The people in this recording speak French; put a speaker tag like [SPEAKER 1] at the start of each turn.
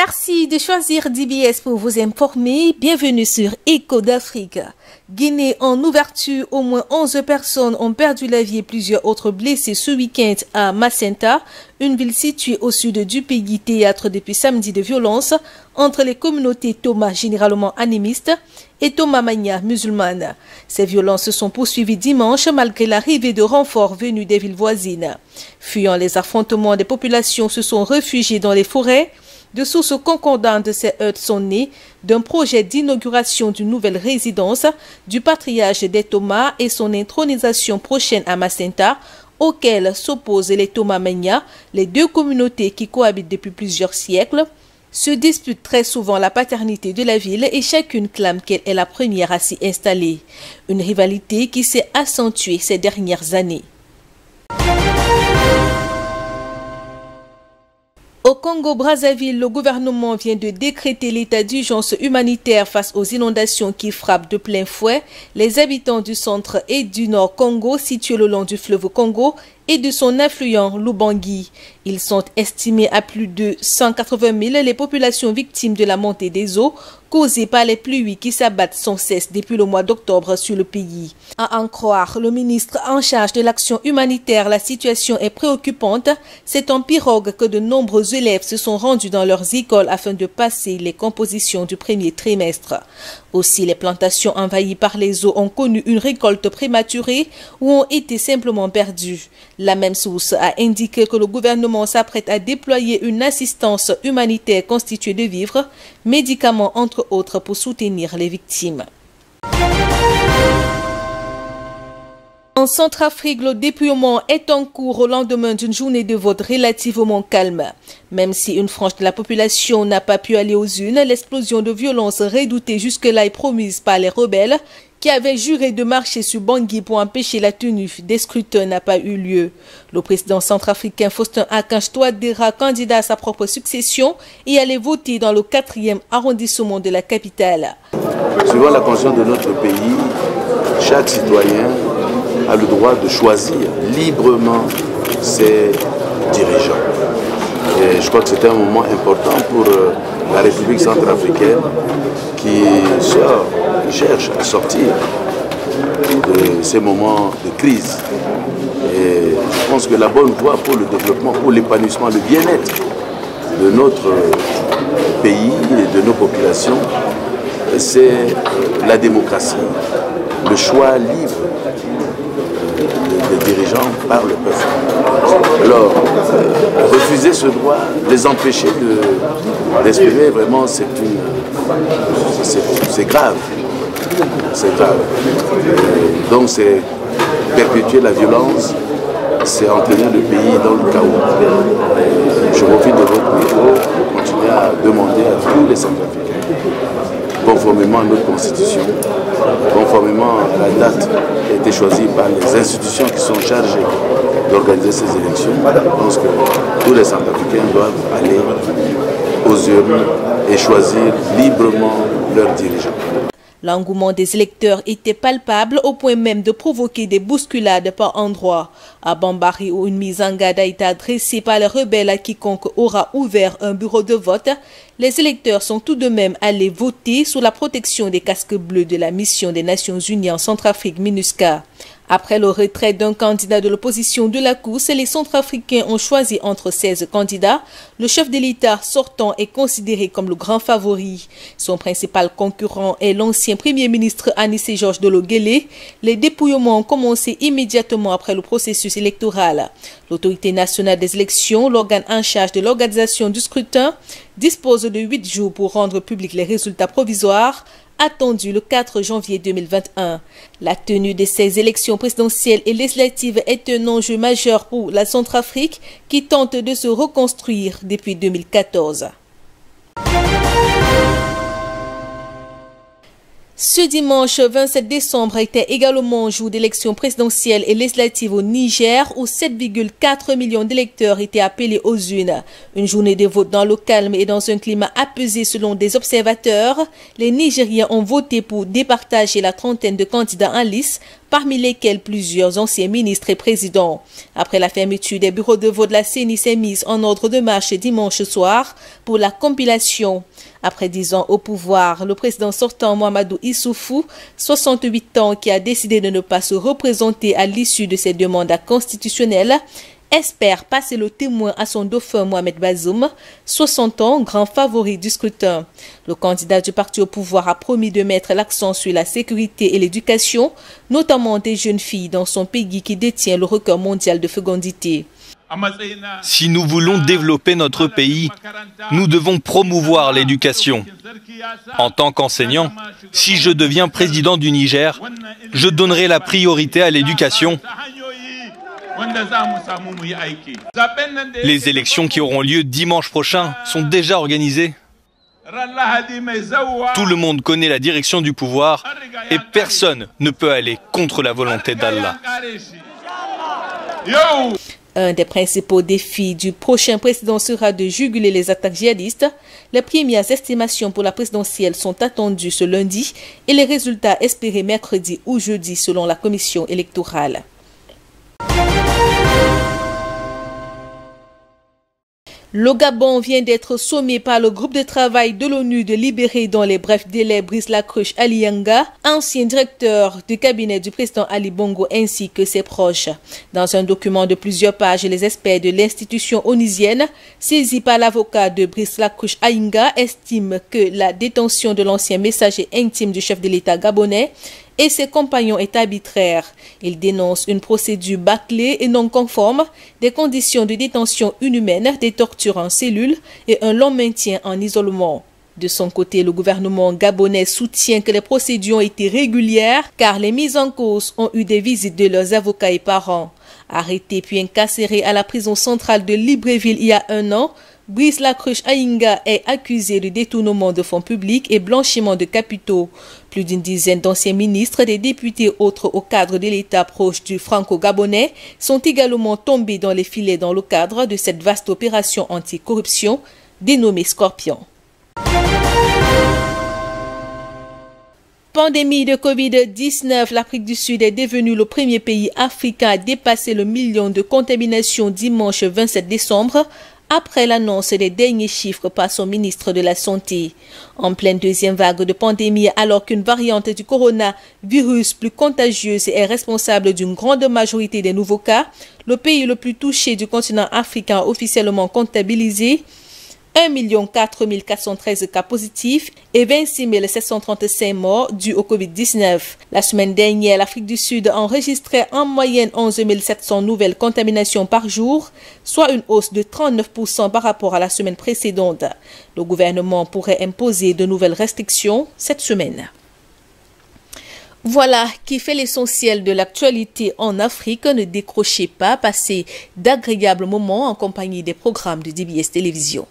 [SPEAKER 1] Merci de choisir DBS pour vous informer. Bienvenue sur Écho d'Afrique. Guinée en ouverture, au moins 11 personnes ont perdu la vie et plusieurs autres blessés ce week-end à Macenta, une ville située au sud du pays, théâtre depuis samedi de violences entre les communautés Toma généralement animistes et Toma Manya musulmanes. Ces violences se sont poursuivies dimanche malgré l'arrivée de renforts venus des villes voisines. Fuyant les affrontements, des populations se sont réfugiées dans les forêts. De sources concordantes, ces heurts sont nés d'un projet d'inauguration d'une nouvelle résidence du patriarche des Toma et son intronisation prochaine à Macenta, auquel s'opposent les Toma Manya, les deux communautés qui cohabitent depuis plusieurs siècles, se disputent très souvent la paternité de la ville et chacune clame qu'elle est la première à s'y installer. Une rivalité qui s'est accentuée ces dernières années. Au Congo-Brazzaville, le gouvernement vient de décréter l'état d'urgence humanitaire face aux inondations qui frappent de plein fouet les habitants du centre et du nord Congo situés le long du fleuve Congo et de son affluent l'Ubangi. Ils sont estimés à plus de 180 000 les populations victimes de la montée des eaux causée par les pluies qui s'abattent sans cesse depuis le mois d'octobre sur le pays. À en croire le ministre en charge de l'action humanitaire, la situation est préoccupante. C'est en pirogue que de nombreux élèves se sont rendus dans leurs écoles afin de passer les compositions du premier trimestre. Aussi, les plantations envahies par les eaux ont connu une récolte prématurée ou ont été simplement perdues. La même source a indiqué que le gouvernement s'apprête à déployer une assistance humanitaire constituée de vivres, médicaments entre autres pour soutenir les victimes. En Centrafrique, le dépouillement est en cours au lendemain d'une journée de vote relativement calme. Même si une frange de la population n'a pas pu aller aux urnes, l'explosion de violence redoutée jusque-là est promise par les rebelles qui avaient juré de marcher sur Bangui pour empêcher la tenue des scrutins n'a pas eu lieu. Le président centrafricain Faustin-Archange Touadéra, candidat à sa propre succession, est allé voter dans le 4e arrondissement de la capitale.
[SPEAKER 2] Suivant la constitution de notre pays, chaque citoyen a le droit de choisir librement ses dirigeants. Et je crois que c'était un moment important pour la République centrafricaine qui cherche à sortir de ces moments de crise. Et je pense que la bonne voie pour le développement, pour l'épanouissement, le bien-être de notre pays et de nos populations, c'est la démocratie, le choix libre des dirigeants par le peuple. Alors, refuser ce droit, les empêcher d'exprimer, vraiment, c'est grave. C'est grave. Donc, c'est perpétuer la violence, c'est entraîner le pays dans le chaos. Je profite de votre micro pour continuer à demander à tous les Centrafricains, conformément à notre constitution, conformément à la date qui a été choisie par les institutions qui sont chargées d'organiser ces élections, je pense que tous les Centrafricains doivent aller aux urnes et choisir librement leurs dirigeants.
[SPEAKER 1] L'engouement des électeurs était palpable au point même de provoquer des bousculades par endroits. À Bambari, où une mise en garde a été adressée par les rebelles à quiconque aura ouvert un bureau de vote, les électeurs sont tout de même allés voter sous la protection des casques bleus de la mission des Nations Unies en Centrafrique, MINUSCA. Après le retrait d'un candidat de l'opposition de la course, les Centrafricains ont choisi entre 16 candidats. Le chef de l'État sortant est considéré comme le grand favori. Son principal concurrent est l'ancien Premier ministre Anissé Georges Dolo Guelleh. Les dépouillements ont commencé immédiatement après le processus électoral. L'autorité nationale des élections, l'organe en charge de l'organisation du scrutin, dispose de 8 jours pour rendre publics les résultats provisoires, attendu le 4 janvier 2021. La tenue de ces élections présidentielles et législatives est un enjeu majeur pour la Centrafrique qui tente de se reconstruire depuis 2014. Ce dimanche 27 décembre était également jour d'élections présidentielles et législatives au Niger où 7,4 millions d'électeurs étaient appelés aux urnes. Une journée de vote dans le calme et dans un climat apaisé selon des observateurs. Les Nigériens ont voté pour départager la trentaine de candidats en lice parmi lesquels plusieurs anciens ministres et présidents. Après la fermeture des bureaux de vote, la CENI s'est mise en ordre de marche dimanche soir pour la compilation. Après 10 ans au pouvoir, le président sortant Mahamadou Issoufou, 68 ans, qui a décidé de ne pas se représenter à l'issue de ses deux mandats constitutionnels, espère passer le témoin à son dauphin Mohamed Bazoum, 60 ans, grand favori du scrutin. Le candidat du parti au pouvoir a promis de mettre l'accent sur la sécurité et l'éducation, notamment des jeunes filles dans son pays qui détient le record mondial de fécondité.
[SPEAKER 3] Si nous voulons développer notre pays, nous devons promouvoir l'éducation. En tant qu'enseignant, si je deviens président du Niger, je donnerai la priorité à l'éducation. Les élections qui auront lieu dimanche prochain sont déjà organisées. Tout le monde connaît la direction du pouvoir et personne ne peut aller contre la volonté d'Allah.
[SPEAKER 1] Un des principaux défis du prochain président sera de juguler les attaques djihadistes. Les premières estimations pour la présidentielle sont attendues ce lundi et les résultats espérés mercredi ou jeudi selon la commission électorale. Le Gabon vient d'être sommé par le groupe de travail de l'ONU de libérer dans les brefs délais Brice Lacruche Alianga, ancien directeur du cabinet du président Ali Bongo ainsi que ses proches. Dans un document de plusieurs pages, les experts de l'institution onusienne, saisis par l'avocat de Brice Lacruche Alianga, estiment que la détention de l'ancien messager intime du chef de l'État gabonais et ses compagnons est arbitraire. Il dénonce une procédure bâclée et non conforme, des conditions de détention inhumaines, des tortures en cellule et un long maintien en isolement. De son côté, le gouvernement gabonais soutient que les procédures ont été régulières car les mises en cause ont eu des visites de leurs avocats et parents. Arrêté puis incarcéré à la prison centrale de Libreville il y a un an, Brice Lacruche Alianga est accusé de détournement de fonds publics et blanchiment de capitaux. Plus d'une dizaine d'anciens ministres, des députés autres au cadre de l'État proche du franco-gabonais sont également tombés dans les filets dans le cadre de cette vaste opération anticorruption dénommée Scorpion. Pandémie de Covid-19, l'Afrique du Sud est devenue le premier pays africain à dépasser le million de contaminations dimanche 27 décembre, après l'annonce des derniers chiffres par son ministre de la Santé. En pleine deuxième vague de pandémie, alors qu'une variante du coronavirus plus contagieuse est responsable d'une grande majorité des nouveaux cas, le pays le plus touché du continent africain a officiellement comptabilisé 1 4 413 cas positifs et 26 735 morts dus au Covid-19. La semaine dernière, l'Afrique du Sud a enregistré en moyenne 11 700 nouvelles contaminations par jour, soit une hausse de 39% par rapport à la semaine précédente. Le gouvernement pourrait imposer de nouvelles restrictions cette semaine. Voilà qui fait l'essentiel de l'actualité en Afrique. Ne décrochez pas, passez d'agréables moments en compagnie des programmes de DBS Télévision.